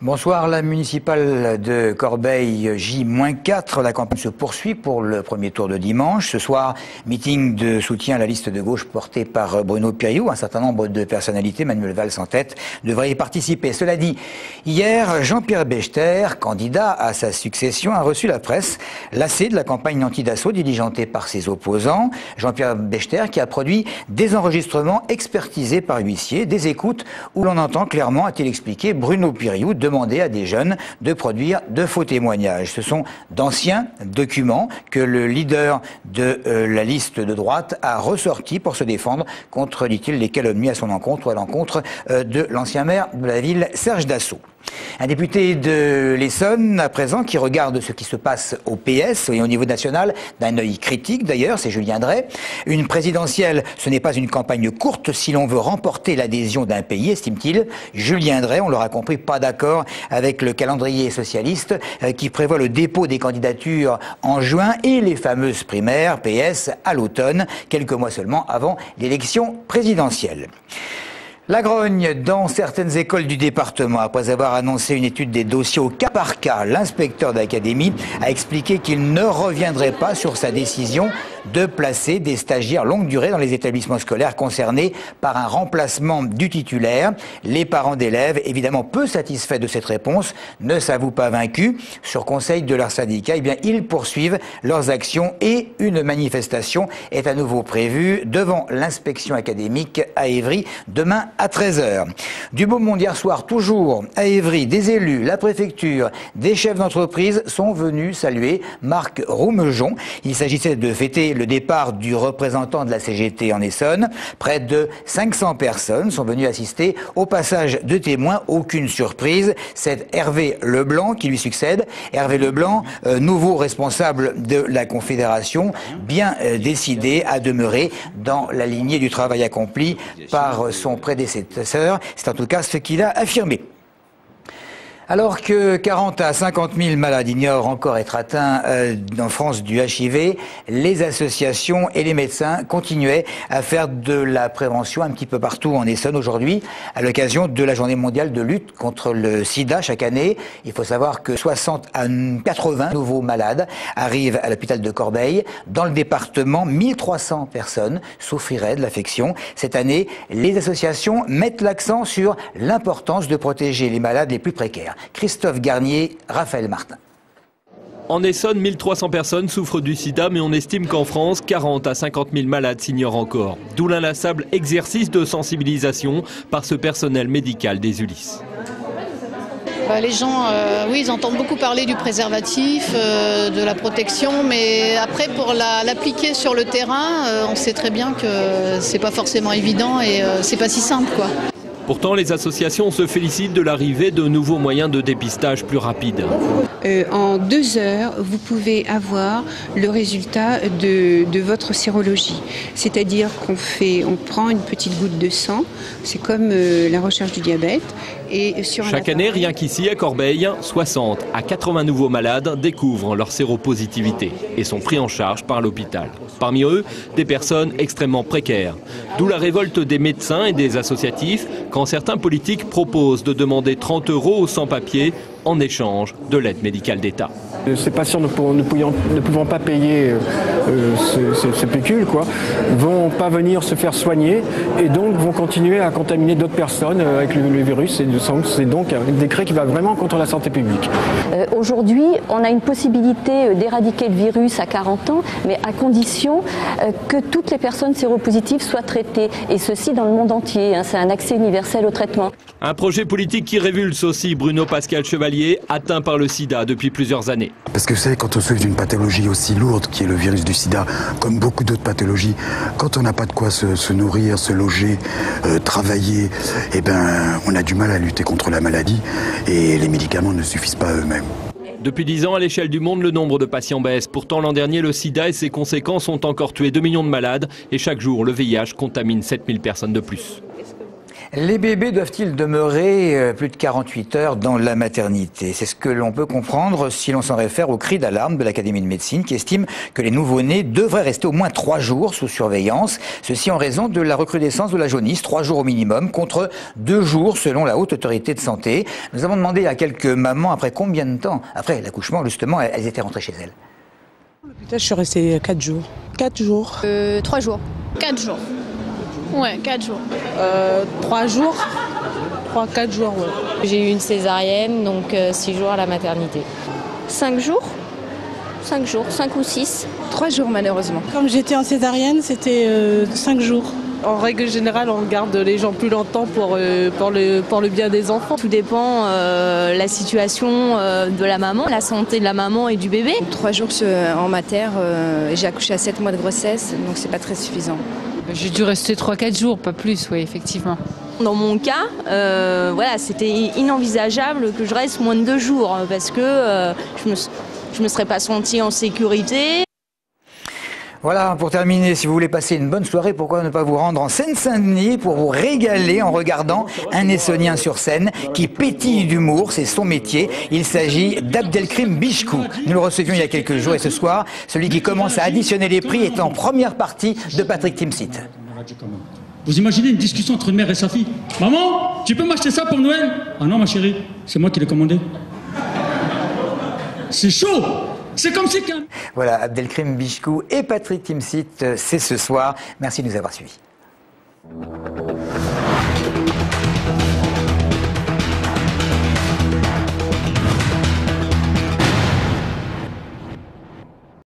Bonsoir, la municipale de Corbeil J-4. La campagne se poursuit pour le premier tour de dimanche. Ce soir, meeting de soutien à la liste de gauche portée par Bruno Piriou. Un certain nombre de personnalités, Manuel Valls en tête, devraient y participer. Cela dit, hier, Jean-Pierre Bechter, candidat à sa succession, a reçu la presse, lassé de la campagne anti-Dassault diligentée par ses opposants. Jean-Pierre Bechter qui a produit des enregistrements expertisés par huissiers, des écoutes où l'on entend clairement, a-t-il expliqué, Bruno Piriou demander à des jeunes de produire de faux témoignages. Ce sont d'anciens documents que le leader de la liste de droite a ressortis pour se défendre contre, dit-il, les calomnies à son encontre ou à l'encontre de l'ancien maire de la ville, Serge Dassault. Un député de l'Essonne, à présent, qui regarde ce qui se passe au PS et au niveau national d'un œil critique d'ailleurs, c'est Julien Drey. Une présidentielle, ce n'est pas une campagne courte si l'on veut remporter l'adhésion d'un pays, estime-t-il. Julien Drey, on l'aura compris, pas d'accord avec le calendrier socialiste qui prévoit le dépôt des candidatures en juin et les fameuses primaires PS à l'automne, quelques mois seulement avant l'élection présidentielle. La grogne dans certaines écoles du département. Après avoir annoncé une étude des dossiers au cas par cas, l'inspecteur d'académie a expliqué qu'il ne reviendrait pas sur sa décision de placer des stagiaires longue durée dans les établissements scolaires concernés par un remplacement du titulaire. Les parents d'élèves, évidemment peu satisfaits de cette réponse, ne s'avouent pas vaincus. Sur conseil de leur syndicat, ils poursuivent leurs actions et une manifestation est à nouveau prévue devant l'inspection académique à Évry demain à 13h. Du beau monde hier soir, toujours à Évry, des élus, la préfecture, des chefs d'entreprise sont venus saluer Marc Roumejon. Il s'agissait de fêter le départ du représentant de la CGT en Essonne. Près de 500 personnes sont venues assister au passage de témoins. Aucune surprise, c'est Hervé Leblanc qui lui succède. Hervé Leblanc, nouveau responsable de la Confédération, bien décidé à demeurer dans la lignée du travail accompli par son prédécesseur. C'est en tout cas ce qu'il a affirmé. Alors que 40 à 50 000 malades ignorent encore être atteints en France du HIV, les associations et les médecins continuaient à faire de la prévention un petit peu partout en Essonne aujourd'hui, à l'occasion de la journée mondiale de lutte contre le sida chaque année. Il faut savoir que 60 à 80 nouveaux malades arrivent à l'hôpital de Corbeil. Dans le département, 1300 personnes souffriraient de l'affection. Cette année, les associations mettent l'accent sur l'importance de protéger les malades les plus précaires. Christophe Garnier, Raphaël Martin. En Essonne, 1300 personnes souffrent du sida, mais on estime qu'en France, 40 à 50 000 malades s'ignorent encore. D'où l'inlassable exercice de sensibilisation par ce personnel médical des Ulysses. Les gens, oui, ils entendent beaucoup parler du préservatif, de la protection, mais après, pour l'appliquer sur le terrain, on sait très bien que c'est pas forcément évident et c'est pas si simple, quoi. Pourtant, les associations se félicitent de l'arrivée de nouveaux moyens de dépistage plus rapides. En 2 heures, vous pouvez avoir le résultat de votre sérologie. C'est-à-dire on prend une petite goutte de sang, c'est comme la recherche du diabète. Et chaque année, rien qu'ici à Corbeil, 60 à 80 nouveaux malades découvrent leur séropositivité et sont pris en charge par l'hôpital. Parmi eux, des personnes extrêmement précaires. D'où la révolte des médecins et des associatifs quand certains politiques proposent de demander 30 € aux sans-papiers en échange de l'aide médicale d'État. Ces patients ne pouvant pas payer ces pécules, vont pas venir se faire soigner et donc vont continuer à contaminer d'autres personnes avec le virus. C'est donc un décret qui va vraiment contre la santé publique. Aujourd'hui, on a une possibilité d'éradiquer le virus à 40 ans, mais à condition que toutes les personnes séropositives soient traitées, et ceci dans le monde entier. C'est un accès universel au traitement. Un projet politique qui révulse aussi Bruno Pascal Chevalier, atteint par le sida depuis plusieurs années. Parce que vous savez, quand on souffre d'une pathologie aussi lourde qui est le virus du sida, comme beaucoup d'autres pathologies, quand on n'a pas de quoi se nourrir, se loger, travailler, on a du mal à lutter contre la maladie et les médicaments ne suffisent pas eux-mêmes. Depuis 10 ans, à l'échelle du monde, le nombre de patients baisse. Pourtant, l'an dernier, le sida et ses conséquences ont encore tué 2 millions de malades et chaque jour, le VIH contamine 7000 personnes de plus. Les bébés doivent-ils demeurer plus de 48 heures dans la maternité? C'est ce que l'on peut comprendre si l'on s'en réfère au cri d'alarme de l'Académie de médecine qui estime que les nouveau-nés devraient rester au moins 3 jours sous surveillance. Ceci en raison de la recrudescence de la jaunisse, 3 jours au minimum contre 2 jours selon la Haute Autorité de Santé. Nous avons demandé à quelques mamans après combien de temps, après l'accouchement justement, elles étaient rentrées chez elles. Je suis restée 4 jours. 4 jours. 3 jours. 4 jours. Ouais, 4 jours. 3 jours. 3-4 jours, ouais. J'ai eu une césarienne, donc 6 jours à la maternité. 5 jours 5 jours, 5 ou 6. 3 jours malheureusement. Comme j'étais en césarienne, c'était 5 jours. En règle générale, on garde les gens plus longtemps pour le bien des enfants. Tout dépend la situation de la maman, la santé de la maman et du bébé. 3 jours en mater, j'ai accouché à 7 mois de grossesse, donc c'est pas très suffisant. J'ai dû rester 3-4 jours, pas plus, oui, effectivement. Dans mon cas, voilà, c'était inenvisageable que je reste moins de 2 jours parce que je me serais pas sentie en sécurité. Voilà, pour terminer, si vous voulez passer une bonne soirée, pourquoi ne pas vous rendre en Seine-Saint-Denis pour vous régaler en regardant un Essonien sur scène qui pétille d'humour, c'est son métier. Il s'agit d'Abdelkrim Bichkou. Nous le recevions il y a quelques jours et ce soir, celui qui commence à additionner les prix est en première partie de Patrick Timsit. Vous imaginez une discussion entre une mère et sa fille. Maman, tu peux m'acheter ça pour Noël? Ah non ma chérie, c'est moi qui l'ai commandé. C'est chaud. C'est comme si... Voilà, Abdelkrim Bichkou et Patrick Timsit, c'est ce soir. Merci de nous avoir suivis.